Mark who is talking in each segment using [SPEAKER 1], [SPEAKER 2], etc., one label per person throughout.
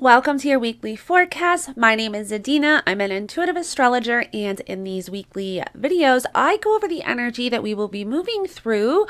[SPEAKER 1] Welcome to your weekly forecast. My name is Zadina. I'm an intuitive astrologer, and in these weekly videos, I go over the energy that we will be moving through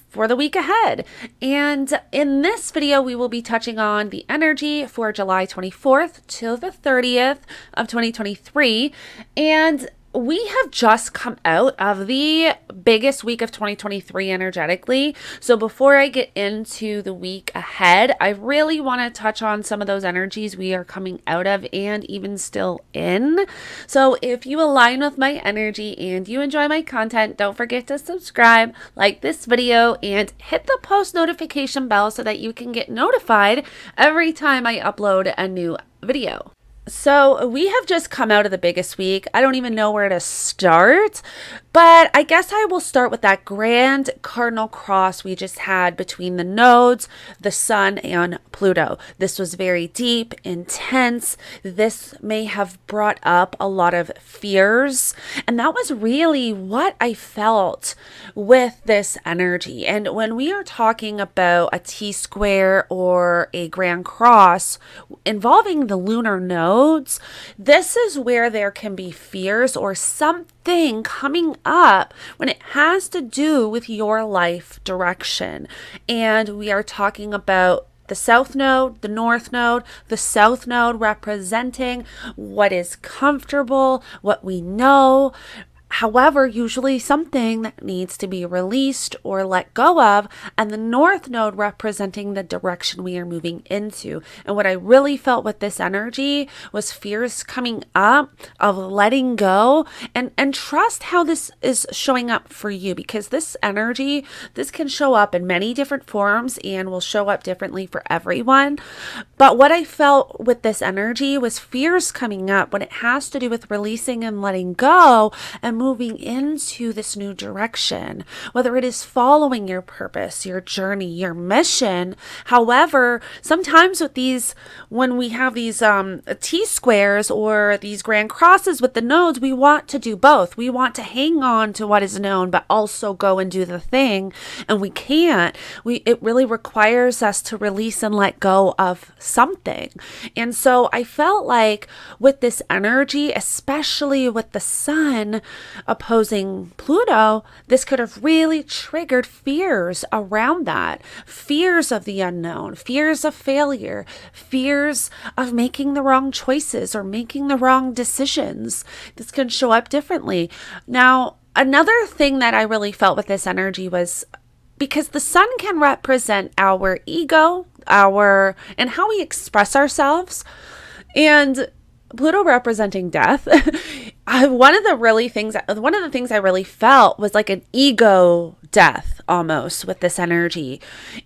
[SPEAKER 1] for the week ahead. And in this video, we will be touching on the energy for July 24th till the 30th of 2023. And we have just come out of the biggest week of 2023 energetically. So before I get into the week ahead, I really want to touch on some of those energies we are coming out of and even still in. So if you align with my energy and you enjoy my content, don't forget to subscribe, like this video, and hit the post notification bell so that you can get notified every time I upload a new video. So we have just come out of the biggest week. I don't even know where to start, but I guess I will start with that grand cardinal cross we just had between the nodes, the sun, and Pluto. This was very deep, intense. This may have brought up a lot of fears, and that was really what I felt with this energy. And when we are talking about a T-square or a grand cross involving the lunar nodes, this is where there can be fears or something coming up when it has to do with your life direction. And we are talking about the south node, the north node, the south node representing what is comfortable, what we know. However, usually something that needs to be released or let go of, and the north node representing the direction we are moving into. And what I really felt with this energy was fears coming up of letting go and trust how this is showing up for you, because this energy, this can show up in many different forms and will show up differently for everyone. But what I felt with this energy was fears coming up when it has to do with releasing and letting go and moving into this new direction, whether it is following your purpose, your journey, your mission. However, sometimes with these, when we have these T-squares or these grand crosses with the nodes, we want to do both. We want to hang on to what is known, but also go and do the thing. And we can't. It really requires us to release and let go of something. And so I felt like with this energy, especially with the sun opposing Pluto, this could have really triggered fears around that. Fears of the unknown, fears of failure, fears of making the wrong choices or making the wrong decisions. This can show up differently. Now, another thing that I really felt with this energy was because the sun can represent our ego, and how we express ourselves, and Pluto representing death. One of the things I really felt was like an ego death almost with this energy.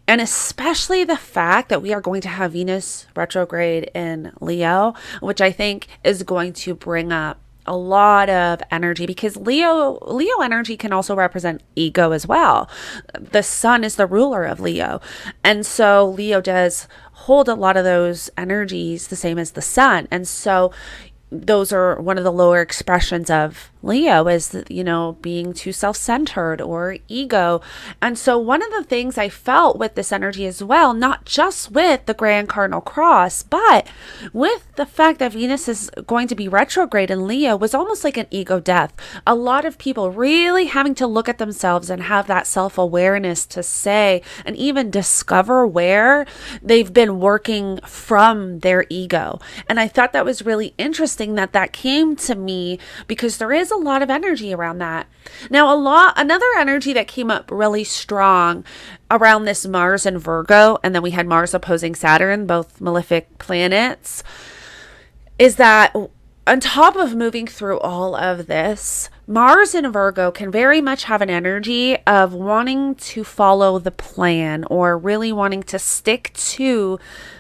[SPEAKER 1] And especially the fact that we are going to have Venus retrograde in Leo, which I think is going to bring up a lot of energy, because Leo energy can also represent ego as well. The sun is the ruler of Leo. And so Leo does hold a lot of those energies the same as the sun. And so those are one of the lower expressions of Leo, is, being too self-centered or ego. And so one of the things I felt with this energy as well, not just with the grand cardinal cross, but with the fact that Venus is going to be retrograde in Leo, was almost like an ego death. A lot of people really having to look at themselves and have that self-awareness to say, and even discover where they've been working from their ego. And I thought that was really interesting that came to me, because there is a lot of energy around that. Now, another energy that came up really strong around this Mars and Virgo, and then we had Mars opposing Saturn, both malefic planets, is that on top of moving through all of this, Mars in Virgo can very much have an energy of wanting to follow the plan, or really wanting to stick to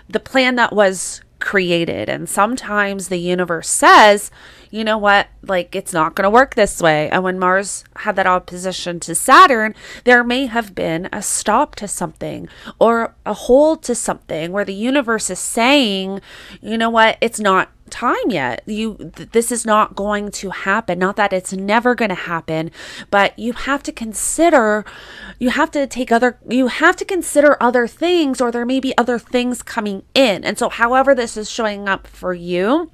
[SPEAKER 1] the plan that was created. And sometimes the universe says, you know what, like, it's not going to work this way. And when Mars had that opposition to Saturn, there may have been a stop to something or a hold to something where the universe is saying, you know what, it's not time yet. This is not going to happen. Not that it's never going to happen, but you have to consider other things, or there may be other things coming in. And so however this is showing up for you,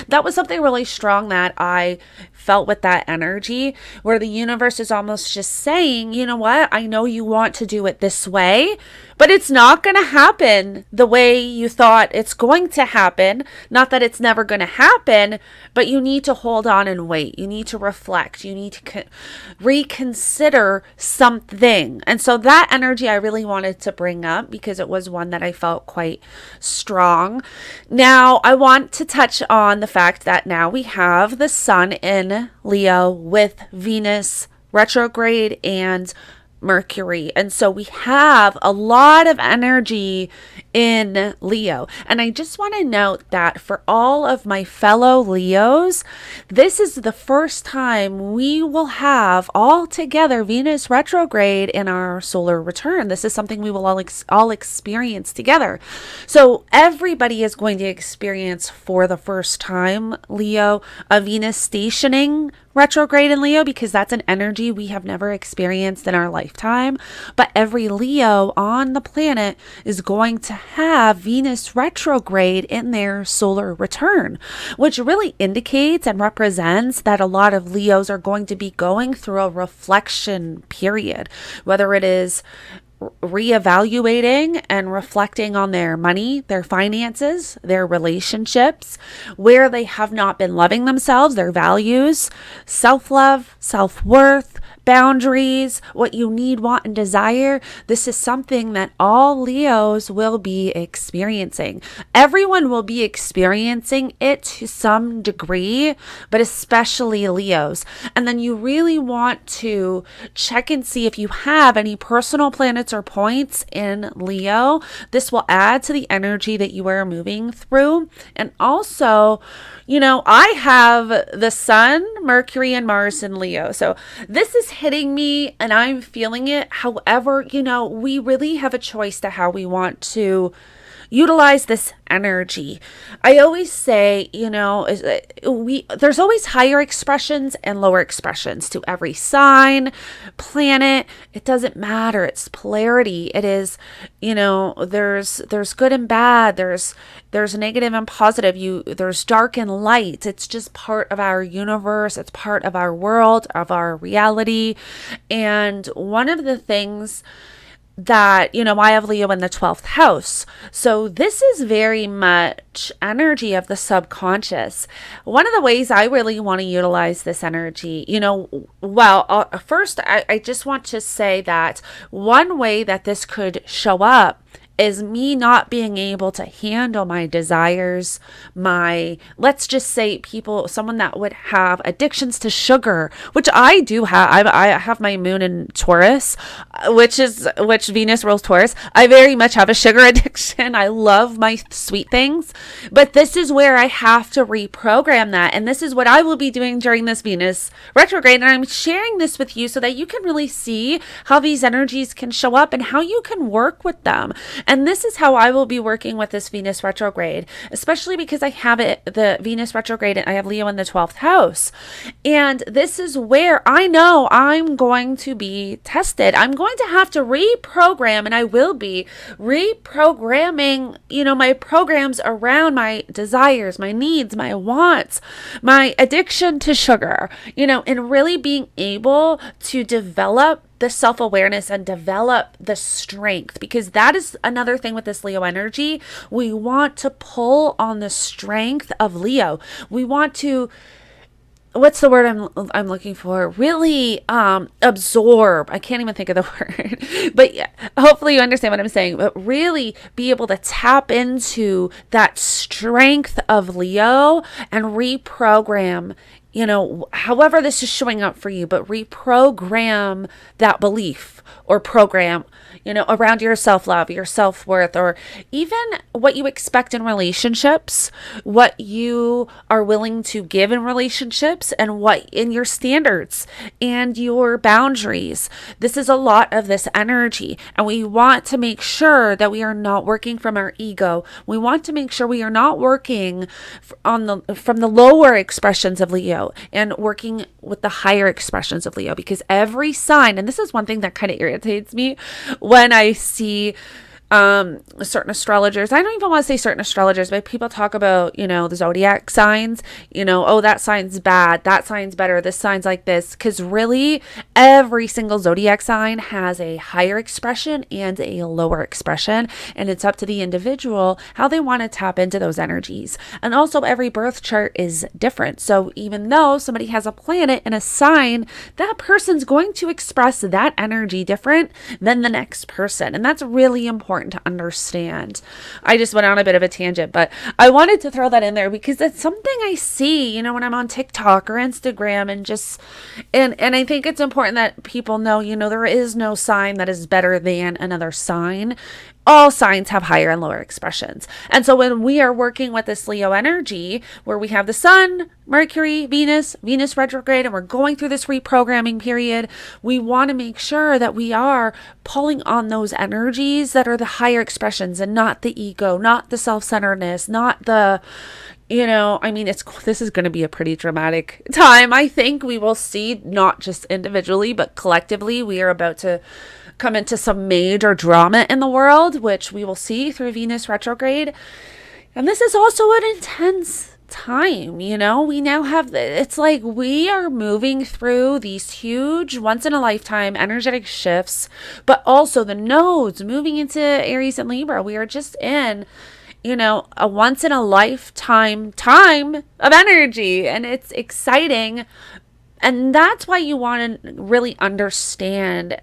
[SPEAKER 1] that was something really strong that I felt with that energy, where the universe is almost just saying, you know what, I know you want to do it this way, but it's not going to happen the way you thought it's going to happen. Not that it's never going to happen, but you need to hold on and wait. You need to reflect. You need to reconsider something. And so that energy I really wanted to bring up because it was one that I felt quite strong. Now, I want to touch on the fact that now we have the sun in Leo with Venus retrograde and Mercury. And so we have a lot of energy in Leo. And I just want to note that for all of my fellow Leos, this is the first time we will have all together Venus retrograde in our solar return. This is something we will all experience together. So everybody is going to experience for the first time, Leo, a Venus stationing retrograde in Leo, because that's an energy we have never experienced in our lifetime. But every Leo on the planet is going to have Venus retrograde in their solar return, which really indicates and represents that a lot of Leos are going to be going through a reflection period, whether it is reevaluating and reflecting on their money, their finances, their relationships, where they have not been loving themselves, their values, self-love, self-worth, boundaries, what you need, want, and desire. This is something that all Leos will be experiencing. Everyone will be experiencing it to some degree, but especially Leos. And then you really want to check and see if you have any personal planets or points in Leo. This will add to the energy that you are moving through. And also, I have the Sun, Mercury, and Mars in Leo. So this is hitting me and I'm feeling it. However, we really have a choice to how we want to utilize this energy. I always say, there's always higher expressions and lower expressions to every sign, planet. It doesn't matter. It's polarity. It is, there's good and bad. There's negative and positive. There's dark and light. It's just part of our universe. It's part of our world, of our reality. And one of the things that, I have Leo in the 12th house. So this is very much energy of the subconscious. One of the ways I really want to utilize this energy, first, I just want to say that one way that this could show up is me not being able to handle my desires, let's just say someone that would have addictions to sugar, which I do have. I have my moon in Taurus, which Venus rules Taurus. I very much have a sugar addiction. I love my sweet things, but this is where I have to reprogram that. And this is what I will be doing during this Venus retrograde. And I'm sharing this with you so that you can really see how these energies can show up and how you can work with them. And this is how I will be working with this Venus retrograde, especially because I have the Venus retrograde, and I have Leo in the 12th house. And this is where I know I'm going to be tested. I'm going to have to reprogram, and I will be reprogramming, my programs around my desires, my needs, my wants, my addiction to sugar, and really being able to develop the self-awareness and develop the strength, because that is another thing with this Leo energy. We want to pull on the strength of Leo. We want to, what's the word I'm looking for? Really absorb. I can't even think of the word, but yeah, hopefully you understand what I'm saying. But really be able to tap into that strength of Leo and reprogram however this is showing up for you, but reprogram that belief or program, around your self-love, your self-worth, or even what you expect in relationships, what you are willing to give in relationships, and what in your standards and your boundaries. This is a lot of this energy, and we want to make sure that we are not working from our ego. We want to make sure we are not working from the lower expressions of Leo and working with the higher expressions of Leo, because every sign, and this is one thing that kind of irritates me when I see certain astrologers. I don't even want to say certain astrologers, but people talk about, the zodiac signs, oh, that sign's bad, that sign's better, this sign's like this. Because really, every single zodiac sign has a higher expression and a lower expression. And it's up to the individual how they want to tap into those energies. And also, every birth chart is different. So even though somebody has a planet and a sign, that person's going to express that energy different than the next person. And that's really important to understand. I just went on a bit of a tangent, but I wanted to throw that in there because that's something I see, when I'm on TikTok or Instagram, and I think it's important that people know, there is no sign that is better than another sign. All signs have higher and lower expressions. And so when we are working with this Leo energy, where we have the sun, Mercury, Venus retrograde, and we're going through this reprogramming period, we want to make sure that we are pulling on those energies that are the higher expressions and not the ego, not the self-centeredness, not the, this is going to be a pretty dramatic time. I think we will see, not just individually, but collectively, we are about to come into some major drama in the world, which we will see through Venus retrograde. And this is also an intense time, we now have, it's like we are moving through these huge once in a lifetime energetic shifts, but also the nodes moving into Aries and Libra. We are just in a once in a lifetime time of energy, and it's exciting. And that's why you want to really understand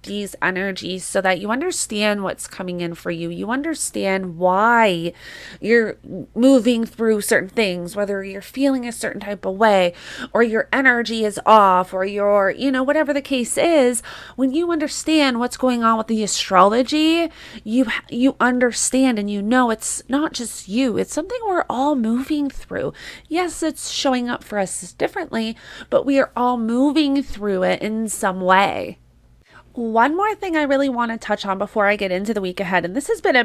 [SPEAKER 1] these energies, so that you understand what's coming in for you. You understand why you're moving through certain things, whether you're feeling a certain type of way, or your energy is off, or your, whatever the case is. When you understand what's going on with the astrology, you understand, and it's not just you. It's something we're all moving through. Yes, it's showing up for us differently, but we are all moving through it in some way. One more thing I really want to touch on before I get into the week ahead, and this has been I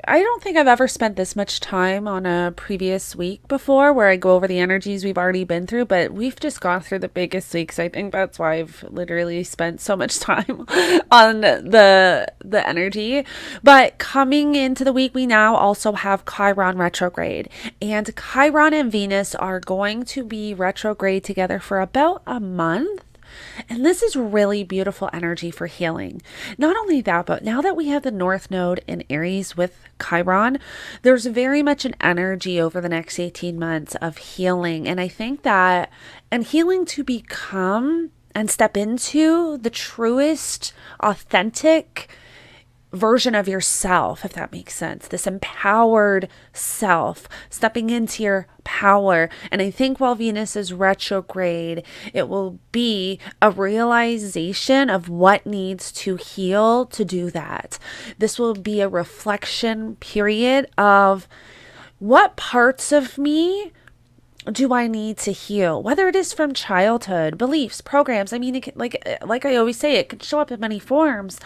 [SPEAKER 1] don't think I've ever spent this much time on a previous week before where I go over the energies we've already been through, but we've just gone through the biggest weeks. I think that's why I've literally spent so much time on the energy. But coming into the week, we now also have Chiron retrograde, and Chiron and Venus are going to be retrograde together for about a month. And this is really beautiful energy for healing. Not only that, but now that we have the North Node in Aries with Chiron, there's very much an energy over the next 18 months of healing. And I think that, and healing to become and step into the truest, authentic version of yourself, if that makes sense. This empowered self, stepping into your power. And I think while Venus is retrograde, it will be a realization of what needs to heal to do that. This will be a reflection period of what parts of me do I need to heal, whether it is from childhood, beliefs, programs. I mean, it can, like I always say, it can show up in many forms,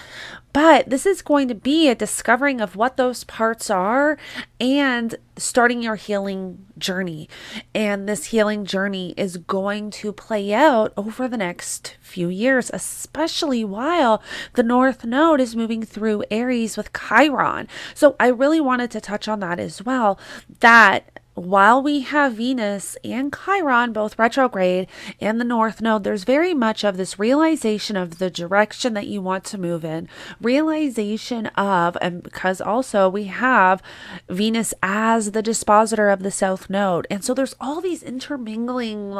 [SPEAKER 1] but this is going to be a discovering of what those parts are and starting your healing journey. And this healing journey is going to play out over the next few years, especially while the North Node is moving through Aries with Chiron. So I really wanted to touch on that as well, that while we have Venus and Chiron both retrograde and the North Node, there's very much of this realization of the direction that you want to move in, realization of, and because also we have Venus as the dispositor of the South Node. And so there's all these intermingling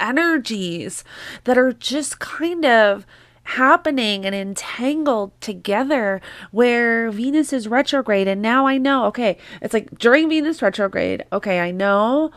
[SPEAKER 1] energies that are just kind of happening and entangled together, where Venus is retrograde. And now I know, okay, it's like during Venus retrograde, okay, I know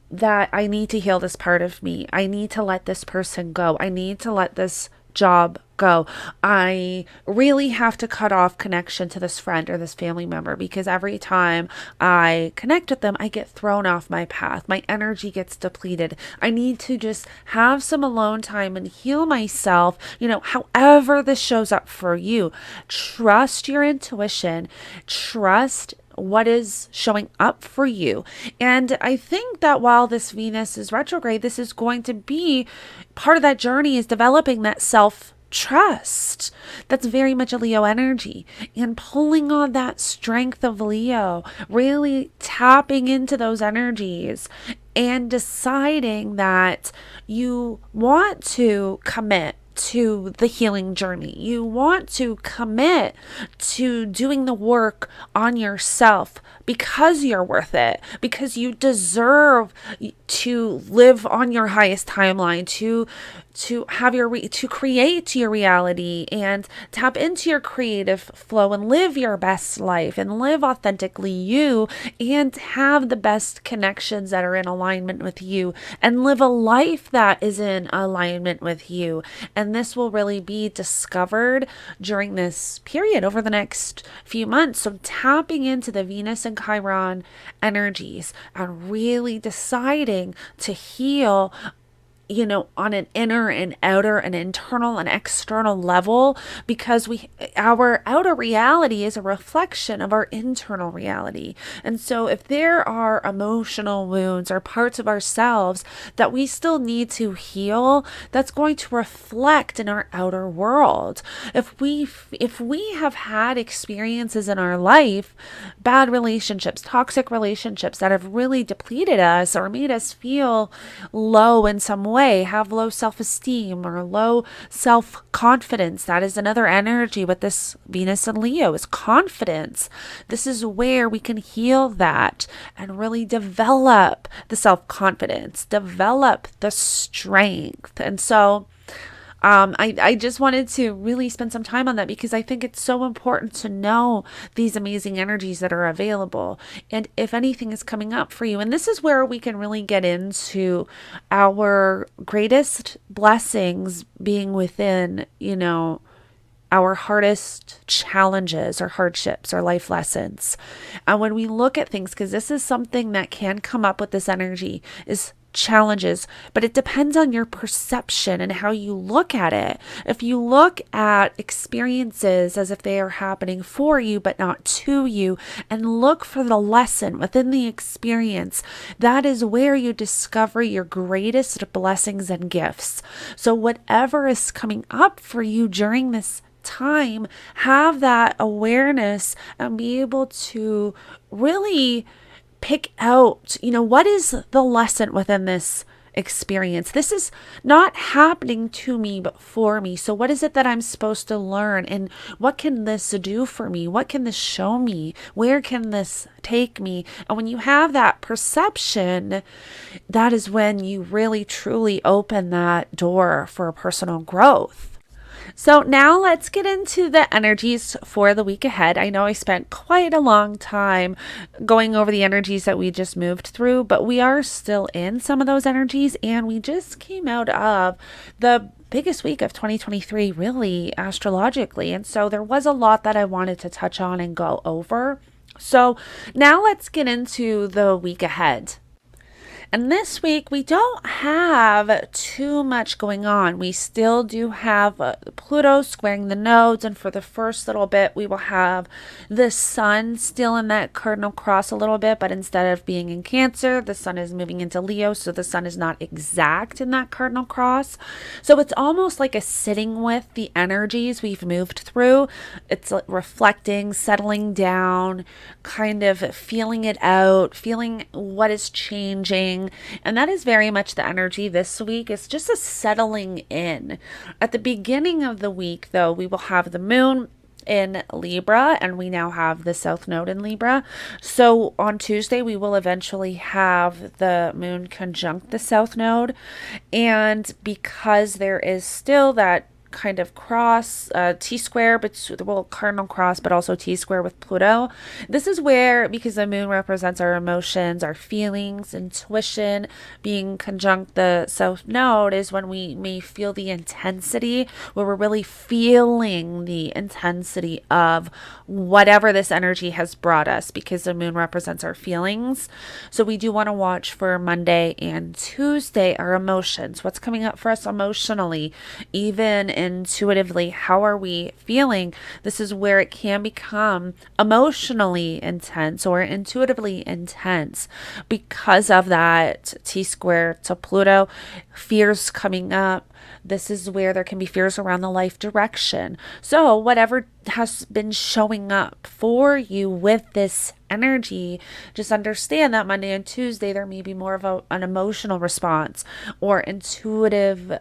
[SPEAKER 1] that I need to heal this part of me. I need to let this person go. I need to let this job go. I really have to cut off connection to this friend or this family member because every time I connect with them, I get thrown off my path. My energy gets depleted. I need to just have some alone time and heal myself, however this shows up for you. Trust your intuition. Trust what is showing up for you. And I think that while this Venus is retrograde, this is going to be part of that journey is developing that self trust. That's very much a Leo energy, and pulling on that strength of Leo, really tapping into those energies and deciding that you want to commit to the healing journey. You want to commit to doing the work on yourself because you're worth it, because you deserve to live on your highest timeline, to have to create your reality and tap into your creative flow and live your best life and live authentically you and have the best connections that are in alignment with you and live a life that is in alignment with you. And this will really be discovered during this period over the next few months. So tapping into the Venus and Chiron energies and really deciding to heal on an inner and outer and internal and external level, because our outer reality is a reflection of our internal reality. And so if there are emotional wounds or parts of ourselves that we still need to heal, that's going to reflect in our outer world. If we have had experiences in our life, bad relationships, toxic relationships that have really depleted us or made us feel low in some way, have low self-esteem or low self-confidence. That is another energy with this Venus and Leo is confidence. This is where we can heal that and really develop the self-confidence, develop the strength. And so I just wanted to really spend some time on that because I think it's so important to know these amazing energies that are available. And if anything is coming up for you, and this is where we can really get into our greatest blessings being within, our hardest challenges or hardships or life lessons. And when we look at things, because this is something that can come up with this energy, is challenges, but it depends on your perception and how you look at it. If you look at experiences as if they are happening for you but not to you, and look for the lesson within the experience, that is where you discover your greatest blessings and gifts. So whatever is coming up for you during this time, have that awareness and be able to really pick out, what is the lesson within this experience? This is not happening to me, but for me. So what is it that I'm supposed to learn? And what can this do for me? What can this show me? Where can this take me? And when you have that perception, that is when you really truly open that door for personal growth. So now let's get into the energies for the week ahead. I know I spent quite a long time going over the energies that we just moved through, but we are still in some of those energies, and we just came out of the biggest week of 2023, really, astrologically. And so there was a lot that I wanted to touch on and go over. So now let's get into the week ahead. And this week, we don't have too much going on. We still do have Pluto squaring the nodes. And for the first little bit, we will have the sun still in that cardinal cross a little bit. But instead of being in Cancer, the sun is moving into Leo. So the sun is not exact in that cardinal cross. So it's almost like a sitting with the energies we've moved through. It's reflecting, settling down, kind of feeling it out, feeling what is changing. And that is very much the energy this week. It's just a settling in. At the beginning of the week, though, we will have the moon in Libra, and we now have the south node in Libra. So on Tuesday, we will eventually have the moon conjunct the south node. And because there is still that kind of cross, T-square, but well, cardinal cross, but also T-square with Pluto. This is where, because the moon represents our emotions, our feelings, intuition, being conjunct the South Node, is when we may feel the intensity, where we're really feeling the intensity of whatever this energy has brought us, because the moon represents our feelings. So we do want to watch for Monday and Tuesday our emotions. What's coming up for us emotionally, even intuitively? How are we feeling? This is where it can become emotionally intense or intuitively intense because of that T-square to Pluto. Fears coming up. This is where there can be fears around the life direction. So whatever has been showing up for you with this energy, just understand that Monday and Tuesday there may be more of an emotional response or intuitive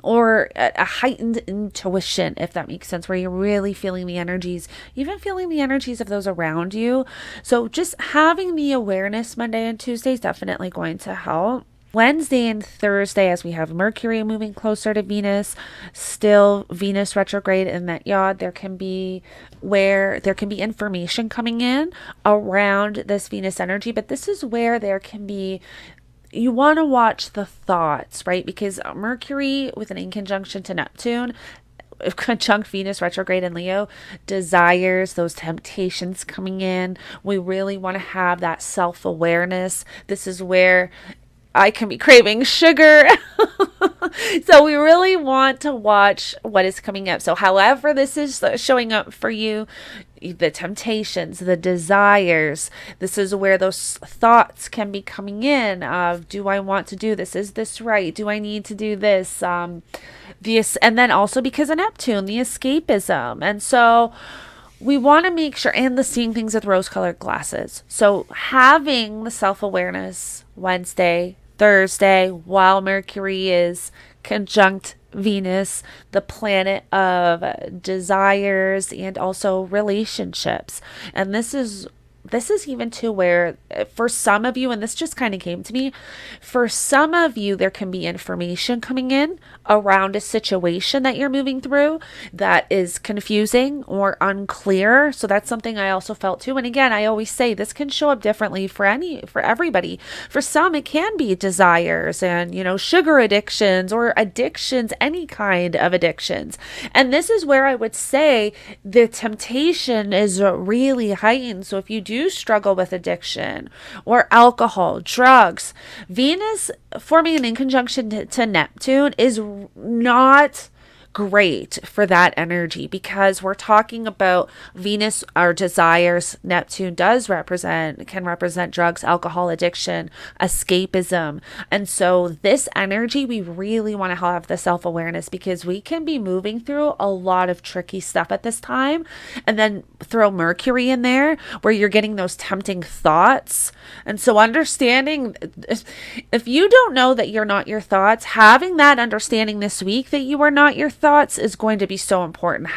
[SPEAKER 1] or a heightened intuition, if that makes sense, where you're really feeling the energies, even feeling the energies of those around you. So just having the awareness Monday and Tuesday is definitely going to help. Wednesday and Thursday, as we have Mercury moving closer to Venus, still Venus retrograde in that yod, there can be information coming in around this Venus energy, but this is where there can be, you want to watch the thoughts, right? Because Mercury with an in conjunction to Neptune, conjunct Venus retrograde in Leo, desires, those temptations coming in. We really want to have that self-awareness. This is where I can be craving sugar. So we really want to watch what is coming up. So however this is showing up for you, the temptations, the desires, this is where those thoughts can be coming in of, do I want to do this? Is this right? Do I need to do this? And then also because of Neptune, the escapism. And so we want to make sure, and the seeing things with rose-colored glasses. So having the self-awareness Wednesday, Thursday, while Mercury is conjunct Venus, the planet of desires and also relationships. And this is even to where, for some of you, and this just kind of came to me, for some of you, there can be information coming in around a situation that you're moving through that is confusing or unclear. So that's something I also felt too. And again, I always say this can show up differently for everybody. For some, it can be desires and, sugar addictions or addictions, any kind of addictions. And this is where I would say the temptation is really heightened. So if you do struggle with addiction or alcohol, drugs, Venus forming an in conjunction to Neptune is not great for that energy, because we're talking about Venus, our desires. Neptune can represent drugs, alcohol addiction, escapism. And so this energy, we really want to have the self-awareness, because we can be moving through a lot of tricky stuff at this time. And then throw Mercury in there where you're getting those tempting thoughts. And so understanding, if you don't know that you're not your thoughts, having that understanding this week that you are not your thoughts is going to be so important.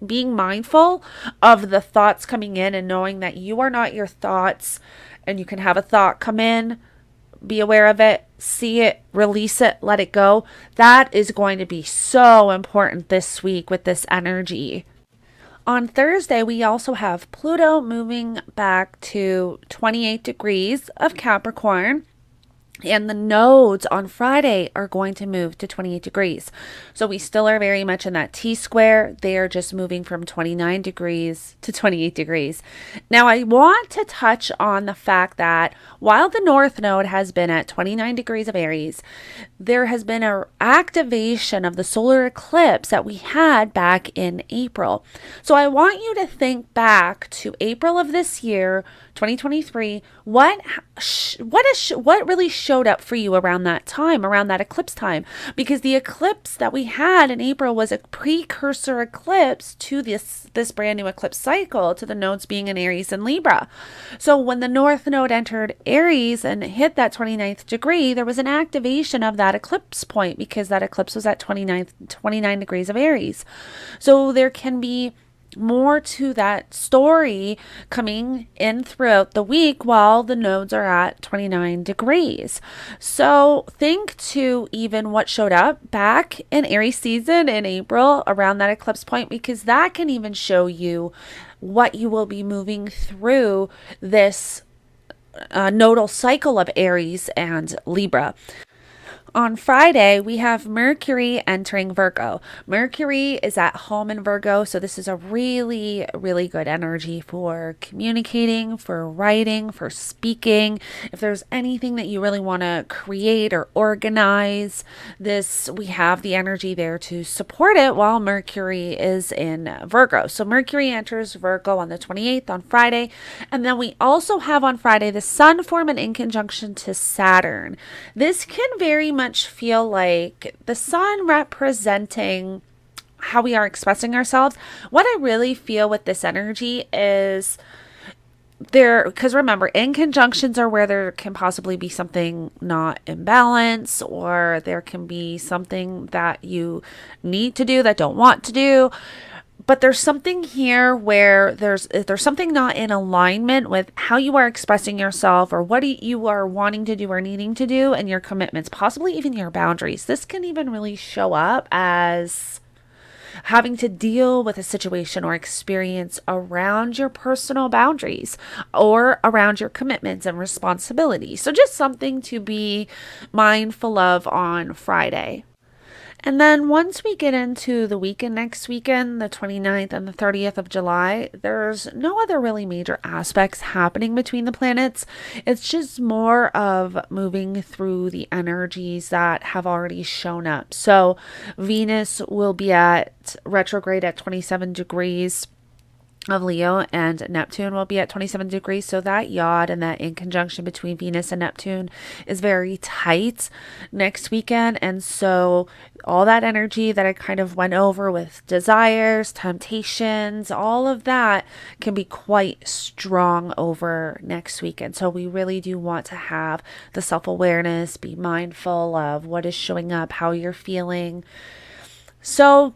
[SPEAKER 1] Being mindful of the thoughts coming in and knowing that you are not your thoughts, and you can have a thought come in, be aware of it, see it, release it, let it go. That is going to be so important this week with this energy. On Thursday, we also have Pluto moving back to 28 degrees of Capricorn. And the nodes on Friday are going to move to 28 degrees. So we still are very much in that T-square. They are just moving from 29 degrees to 28 degrees. Now, I want to touch on the fact that while the North Node has been at 29 degrees of Aries, there has been an activation of the solar eclipse that we had back in April. So I want you to think back to April of this year, 2023. What really showed up for you around that time, around that eclipse time? Because the eclipse that we had in April was a precursor eclipse to this brand new eclipse cycle, to the nodes being in Aries and Libra. So when the North Node entered Aries and hit that 29th degree, there was an activation of that eclipse point, because that eclipse was at 29 degrees of Aries. So there can be more to that story coming in throughout the week while the nodes are at 29 degrees. So think to even what showed up back in Aries season in April around that eclipse point, because that can even show you what you will be moving through this nodal cycle of Aries and Libra. On Friday, we have Mercury entering Virgo. Mercury is at home in Virgo, so this is a really, really good energy for communicating, for writing, for speaking. If there's anything that you really want to create or organize, we have the energy there to support it while Mercury is in Virgo. So Mercury enters Virgo on the 28th on Friday, and then we also have on Friday the Sun forming in conjunction to Saturn. This can very much feel like the sun representing how we are expressing ourselves. What I really feel with this energy is there, because remember, in conjunctions are where there can possibly be something not in balance, or there can be something that you need to do that don't want to do. But there's something here where there's something not in alignment with how you are expressing yourself or what you are wanting to do or needing to do, and your commitments, possibly even your boundaries. This can even really show up as having to deal with a situation or experience around your personal boundaries or around your commitments and responsibilities. So just something to be mindful of on Friday. And then once we get into the weekend next weekend, the 29th and the 30th of July, there's no other really major aspects happening between the planets. It's just more of moving through the energies that have already shown up. So Venus will be at retrograde at 27 degrees of Leo, and Neptune will be at 27 degrees. So that yod and that in conjunction between Venus and Neptune is very tight next weekend. And so all that energy that I kind of went over with desires, temptations, all of that can be quite strong over next weekend. So we really do want to have the self-awareness, be mindful of what is showing up, how you're feeling. So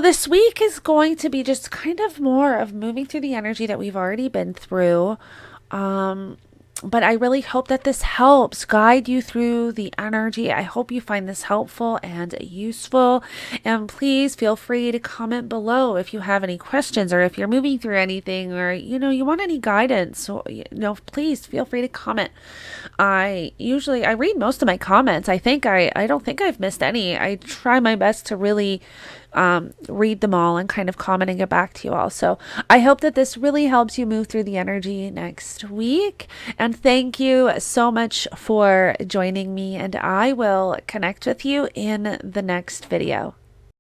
[SPEAKER 1] this week is going to be just kind of more of moving through the energy that we've already been through. But I really hope that this helps guide you through the energy. I hope you find this helpful and useful. And please feel free to comment below if you have any questions, or if you're moving through anything, or, you want any guidance. So, please feel free to comment. I read most of my comments. I don't think I've missed any. I try my best to really read them all and kind of comment and get back to you all. So I hope that this really helps you move through the energy next week. And thank you so much for joining me, and I will connect with you in the next video.